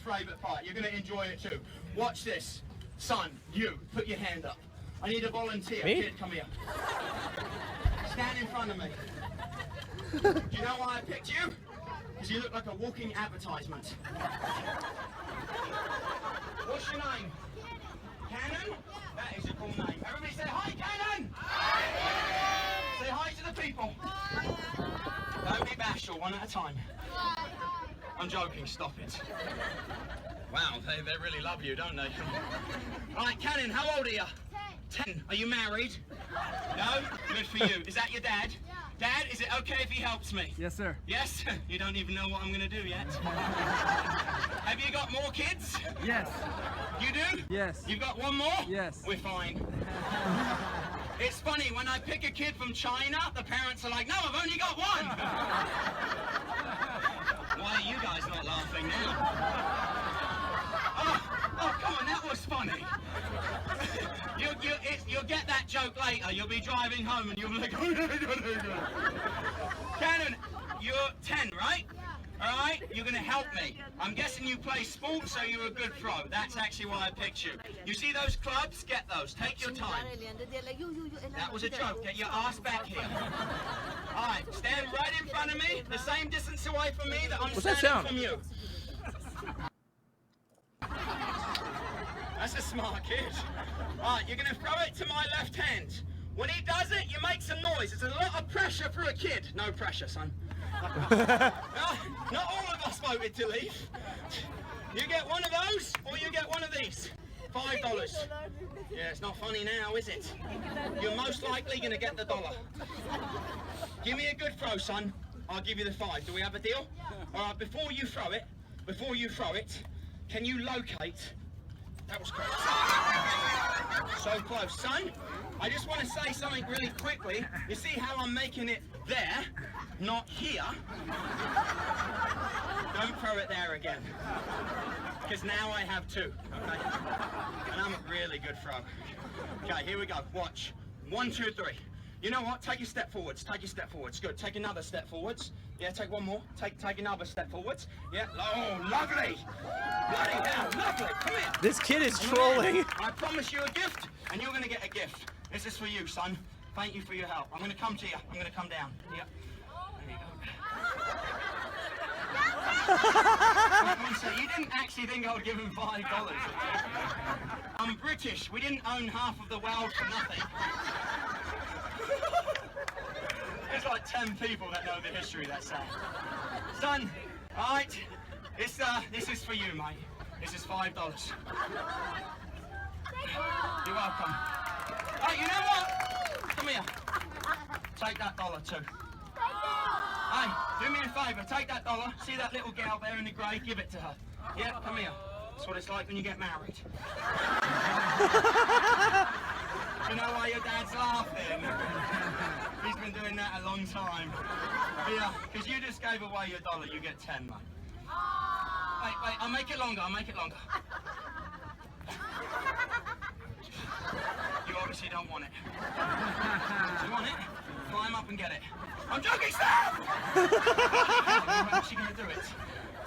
favourite part. You're going to enjoy it too. Watch this. Son, you, put your hand up. I need a volunteer. Me? Kid, come here. Stand in front of me. Do you know why I picked you? Because you look like a walking advertisement. What's your name? Cannon? That is a cool name. Everybody say hi, Cannon! Hi. Say hi to the people. Hi. Don't be bashful, one at a time. I'm joking, stop it. Wow, they really love you, don't they? Alright, Cannon, how old are you? 10. Are you married? No? Good for you. Is that your dad? Yeah. Dad, is it okay if he helps me? Yes, sir. Yes? You don't even know what I'm going to do yet. Have you got more kids? Yes. You do? Yes. You've got one more? Yes. We're fine. It's funny, when I pick a kid from China, the parents are like, no, I've only got one. Why are you guys not laughing now? Oh, come on, that was funny. You'll get that joke later. You'll be driving home and you'll be like, oh, no. Cannon, you're 10, right? All right, you're going to help me. I'm guessing you play sports, so you're a good throw. That's actually why I picked you. You see those clubs? Get those. Take your time. That was a joke. Get your ass back here. All right, stand right in front of me, the same distance away from me that I'm standing from you. That's a smart kid. All right, you're going to throw it to my left hand. When he does it, you make some noise. It's a lot of pressure for a kid. No pressure, son. Not all of us voted to leave. You get one of those, or you get one of these. $5. Yeah, it's not funny now, is it? You're most likely going to get the $1. Give me a good throw, son. I'll give you the 5. Do we have a deal? All right, before you throw it, can you locate... That was close. So close. Son, I just want to say something really quickly. You see how I'm making it there, not here? Don't throw it there again. Because now I have 2, okay? And I'm a really good throw. Okay, here we go. Watch. 1, 2, 3. You know what? Take your step forwards. Take your step forwards. Good. Take another step forwards. Yeah, take one more. Take another step forwards. Yeah. Oh, lovely. Bloody hell, lovely. Come here. This kid is trolling. I promise you a gift, and you're going to get a gift. This is for you, son. Thank you for your help. I'm going to come to you. I'm going to come down. Yeah. There you go. So you didn't actually think I would give him $5. I'm British. We didn't own half of the world for nothing. There's like 10 people that know the history of that song. Son, alright, this is for you, mate. This is $5. You're welcome. Oh, you know what? Come here. Take that $1 too. Hey, do me a favour, take that $1. See that little gal there in the grey? Give it to her. Yeah, come here. That's what it's like when you get married. You know why your dad's laughing? He's been doing that a long time. Yeah, because you just gave away your $1, you get 10, mate. Wait, I'll make it longer, You obviously don't want it. Do you want it? Climb up and get it. I'm joking, stop! How are you going to do it?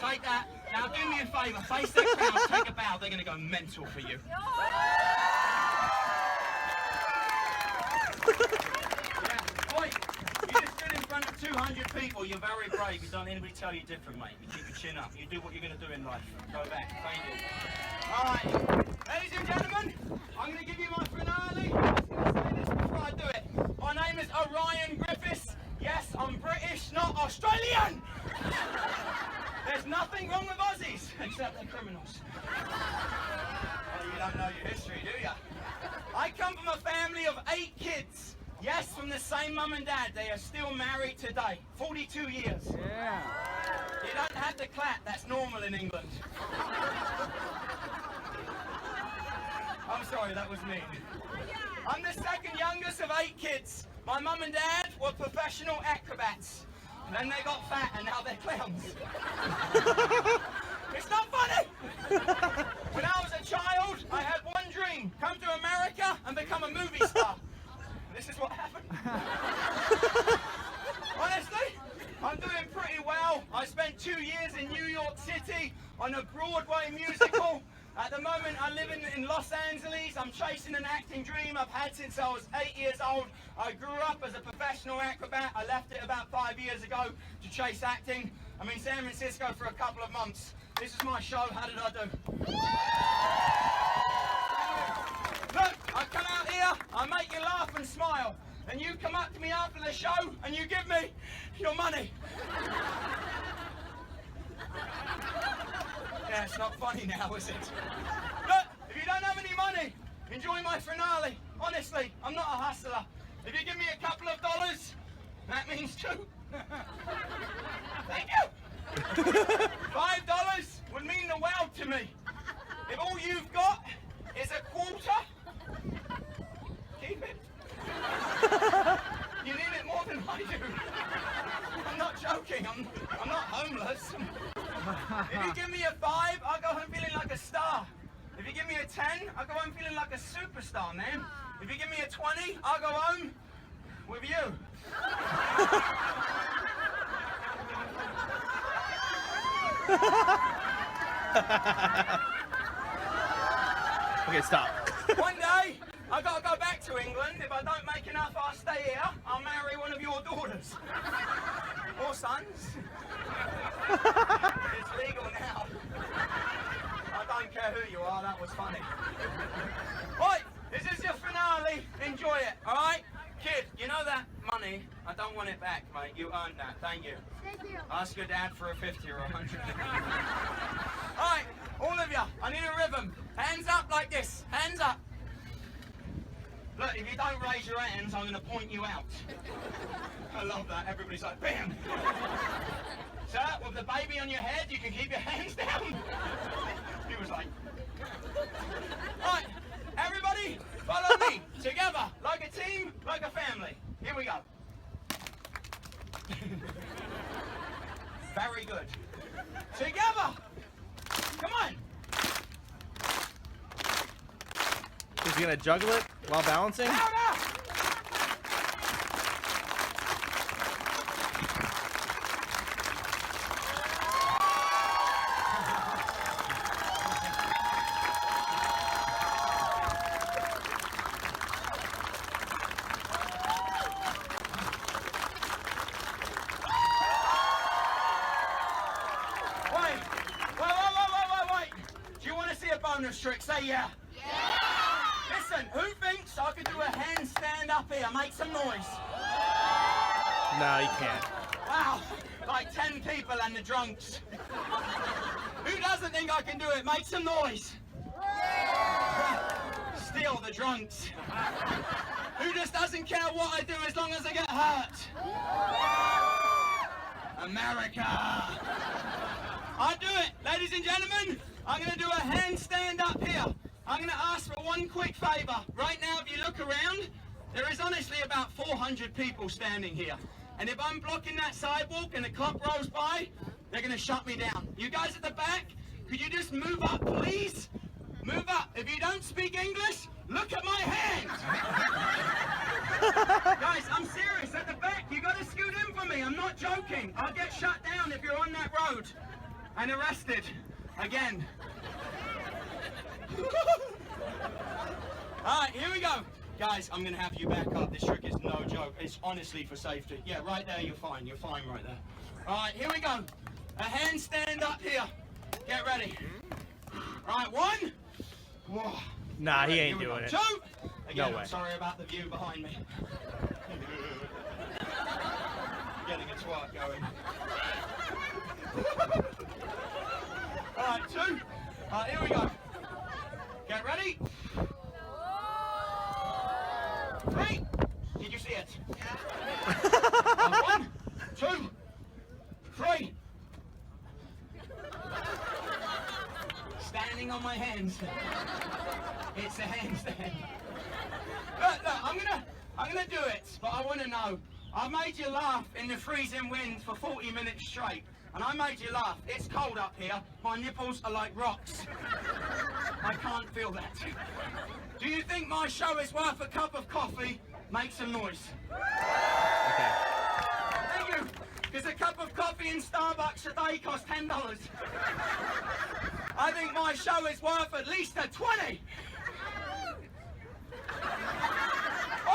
Take that. Now do me a favour, face that crowd, take a bow, they're going to go mental for you. Boy, you just stood in front of 200 people. You're very brave. You don't let anybody tell you different, mate. You keep your chin up. You do what you're going to do in life. Go back. Thank you. All right. Ladies and gentlemen, I'm going to give you my finale. I'm just going to say this before I do it. My name is Orion Griffiths. Yes, I'm British, not Australian. There's nothing wrong with Aussies, except they're criminals. Well, you don't know your history, do you? I come from a family of 8 kids. Yes, from the same mum and dad. They are still married today. 42 years. Yeah. You don't have to clap. That's normal in England. I'm sorry, that was mean. I'm the second youngest of 8 kids. My mum and dad were professional acrobats. And then they got fat and now they're clowns. It's not funny! When I was a child, I had one dream. Come to America and become a movie star. This is what happened. Honestly, I'm doing pretty well. I spent 2 years in New York City. on a Broadway musical. At the moment, I live in Los Angeles. I'm chasing an acting dream I've had since I was 8 years old. I grew up as a professional acrobat. I left it about 5 years ago to chase acting. I'm in San Francisco for a couple of months. This is my show. How did I do? Look, I come out here, I make you laugh and smile. And you come up to me after the show and you give me your money. Yeah, it's not funny now, is it? Look, if you don't have any money, enjoy my finale. Honestly, I'm not a hustler. If you give me a couple of dollars, that means two. Thank you. $5 would mean the world to me. If all you've got is a quarter, keep it. You need it more than I do. I'm not joking. I'm not homeless. If you give me a 5, I'll go home feeling like a star. If you give me a 10, I'll go home feeling like a superstar, man. If you give me a 20, I'll go home with you. Okay, stop. One day, I've got to go back to England. If I don't make enough, I'll stay here. I'll marry one of your daughters. Or sons. It's legal now. I don't care who you are, that was funny. Right, this is your finale. Enjoy it, alright? Kid, you know that money? I don't want it back, mate. You earned that. Thank you. Thank you. Ask your dad for a 50 or 100. Alright, all of you, I need a rhythm. Hands up like this. Hands up. Look, if you don't raise your hands, I'm going to point you out. I love that. Everybody's like, bam. Sir, with the baby on your head, you can keep your hands down. He was like... Alright, everybody, follow me. Together, like a team, like a family. Here we go. Very good. Together. Come on. Is he gonna juggle it while balancing? Louder. Wait. Do you want to see a bonus trick? Say yeah. Listen, who thinks I could do a handstand up here? Make some noise. No, you can't. Wow, like 10 people and the drunks. Who doesn't think I can do it? Make some noise. Still the drunks. Who just doesn't care what I do as long as I get hurt? America. I do it. Ladies and gentlemen, I'm going to do a handstand up here. I'm going to ask for one quick favour. Right now, if you look around, there is honestly about 400 people standing here. And if I'm blocking that sidewalk and the clock rolls by, they're going to shut me down. You guys at the back, could you just move up, please? Move up. If you don't speak English, look at my hand. Guys, I'm serious. At the back, you got to scoot in for me. I'm not joking. I'll get shut down if you're on that road and arrested again. Alright, here we go. Guys, I'm going to have you back up. This trick is no joke. It's honestly for safety. Yeah, right there, you're fine. You're fine right there. Alright, here we go. A handstand up here. Get ready. Alright, 1. Whoa. Nah, he ain't doing it. 2. Again, No way. I'm sorry about the view behind me. Getting a twat going. Alright, 2. Alright, here we go. Get ready. 3. Did you see it? 1, 2, 3. Standing on my hands. It's a handstand. Look, I'm gonna do it, but I want to know. I made you laugh in the freezing wind for 40 minutes straight, and I made you laugh. It's cold up here. My nipples are like rocks. I can't feel that. Do you think my show is worth a cup of coffee? Make some noise. Okay. Thank you. Because a cup of coffee in Starbucks today costs $10. I think my show is worth at least a 20.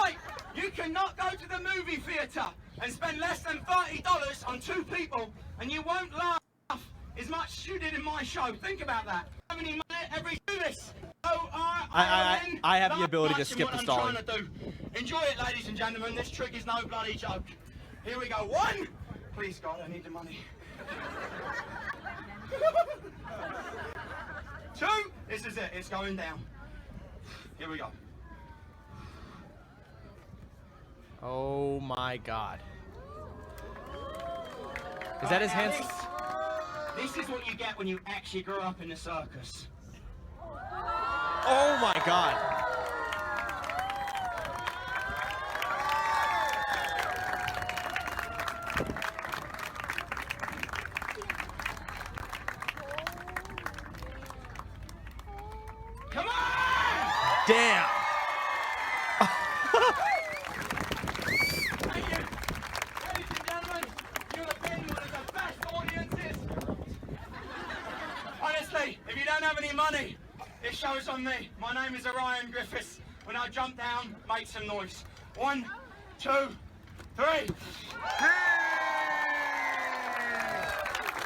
Oi, you cannot go to the movie theatre and spend less than $30 on 2 people and you won't laugh as much as you did in my show. Think about that. How many money every do this? I have the ability to skip the stalling. Enjoy it, ladies and gentlemen. This trick is no bloody joke. Here we go. 1. Please, God, I need the money. 2. This is it. It's going down. Here we go. Oh my God. Is that his hands? This is what you get when you actually grew up in the circus. Oh my God. Come on! Damn. Thank you. Ladies and gentlemen, you have been one of the best audiences. Honestly, if you don't have any money, this show's on me. My name is Orion Griffiths. When I jump down, make some noise. 1, 2, 3.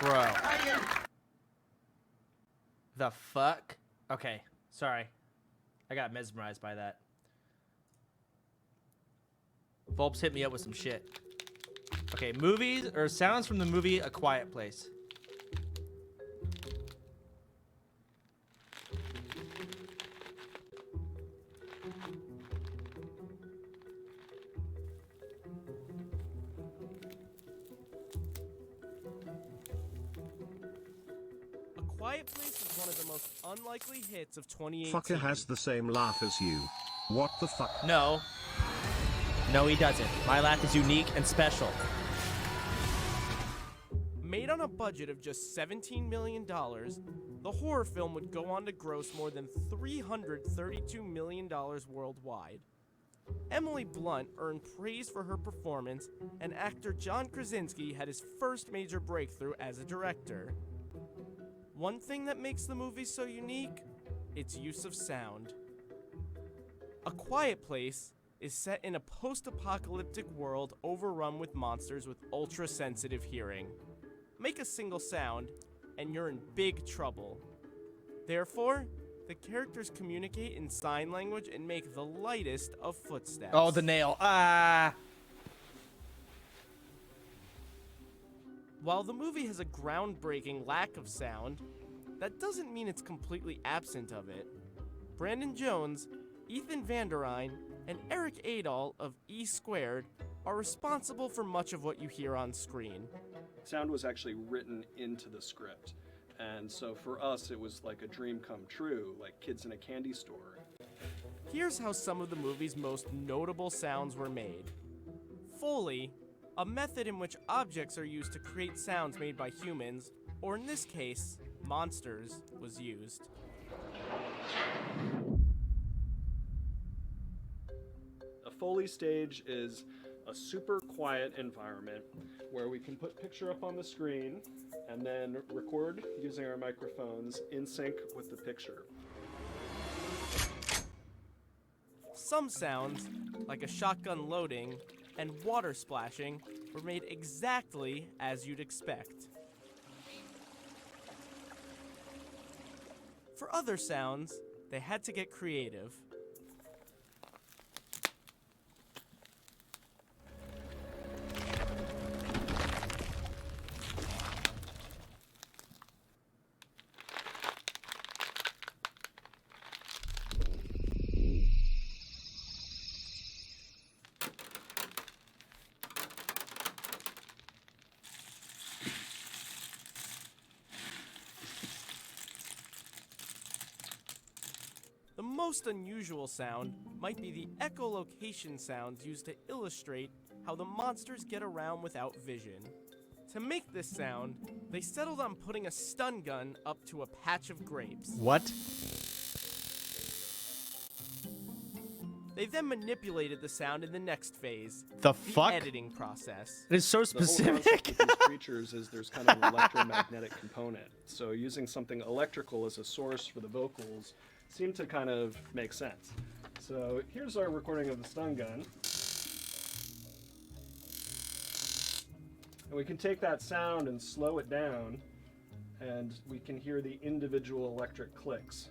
Bro. Thank you. The fuck? Okay, sorry. I got mesmerized by that. Volps hit me up with some shit. Okay, movies or sounds from the movie A Quiet Place. A Quiet Place is one of the most unlikely hits of 2018. Fucker has the same laugh as you. What the fuck? No. No, he doesn't. My laugh is unique and special. Made on a budget of just $17 million, the horror film would go on to gross more than $332 million worldwide. Emily Blunt earned praise for her performance, and actor John Krasinski had his first major breakthrough as a director. One thing that makes the movie so unique? Its use of sound. A Quiet Place is set in a post-apocalyptic world overrun with monsters with ultra-sensitive hearing. Make a single sound, and you're in big trouble. Therefore, the characters communicate in sign language and make the lightest of footsteps. Oh, the nail. Ah. While the movie has a groundbreaking lack of sound, that doesn't mean it's completely absent of it. Brandon Jones, Ethan Van Der Rijn, and Eric Adol of E Squared are responsible for much of what you hear on screen. Sound was actually written into the script. And so for us, it was like a dream come true, like kids in a candy store. Here's how some of the movie's most notable sounds were made. Foley, a method in which objects are used to create sounds made by humans, or in this case, monsters, was used. A Foley stage is a super quiet environment where we can put picture up on the screen and then record using our microphones in sync with the picture. Some sounds, like a shotgun loading and water splashing, were made exactly as you'd expect. For other sounds, they had to get creative. The most unusual sound might be the echolocation sounds used to illustrate how the monsters get around without vision. To make this sound, they settled on putting a stun gun up to a patch of grapes. What? They then manipulated the sound in the next phase, The fuck? editing process. It is so The whole specific. concept with these creatures is there's kind of an electromagnetic component. So using something electrical as a source for the vocals seemed to kind of make sense. So here's our recording of the stun gun. And we can take that sound and slow it down, and we can hear the individual electric clicks.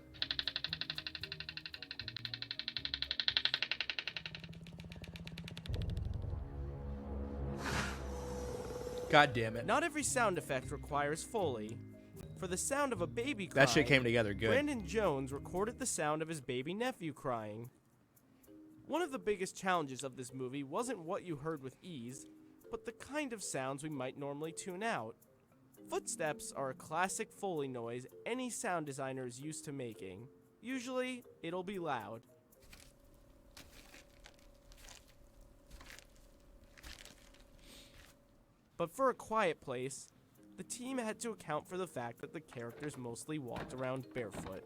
God damn it. Not every sound effect requires Foley. For the sound of a baby crying, That shit came together good. Brandon Jones recorded the sound of his baby nephew crying. One of the biggest challenges of this movie wasn't what you heard with ease, but the kind of sounds we might normally tune out. Footsteps are a classic Foley noise any sound designer is used to making. Usually, it'll be loud. But for A Quiet Place, the team had to account for the fact that the characters mostly walked around barefoot.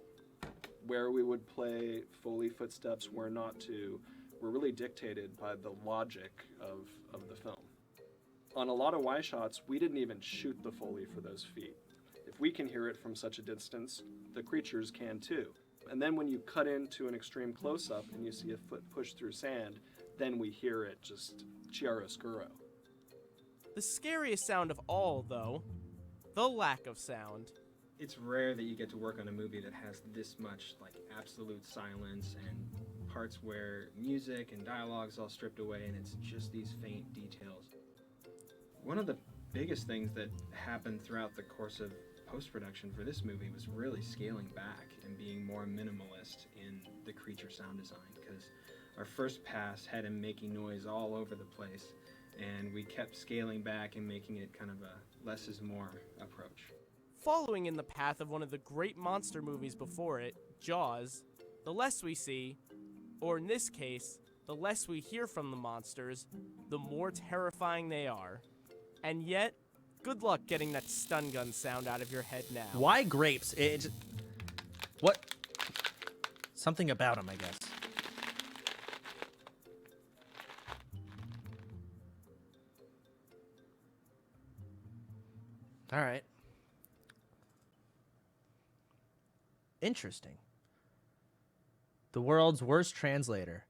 Where we would play Foley footsteps, where not to, were really dictated by the logic of the film. On a lot of Y shots, we didn't even shoot the Foley for those feet. If we can hear it from such a distance, the creatures can too. And then when you cut into an extreme close-up and you see a foot push through sand, then we hear it just chiaroscuro. The scariest sound of all, though, the lack of sound. It's rare that you get to work on a movie that has this much like absolute silence and parts where music and dialogue's all stripped away and it's just these faint details. One of the biggest things that happened throughout the course of post-production for this movie was really scaling back and being more minimalist in the creature sound design, because our first pass had him making noise all over the place, and we kept scaling back and making it kind of a less is more approach. Following in the path of one of the great monster movies before it, Jaws, the less we see, or in this case, the less we hear from the monsters, the more terrifying they are. And yet, good luck getting that stun gun sound out of your head now. Why grapes? What? Something about them, I guess. All right. Interesting. The world's worst translator.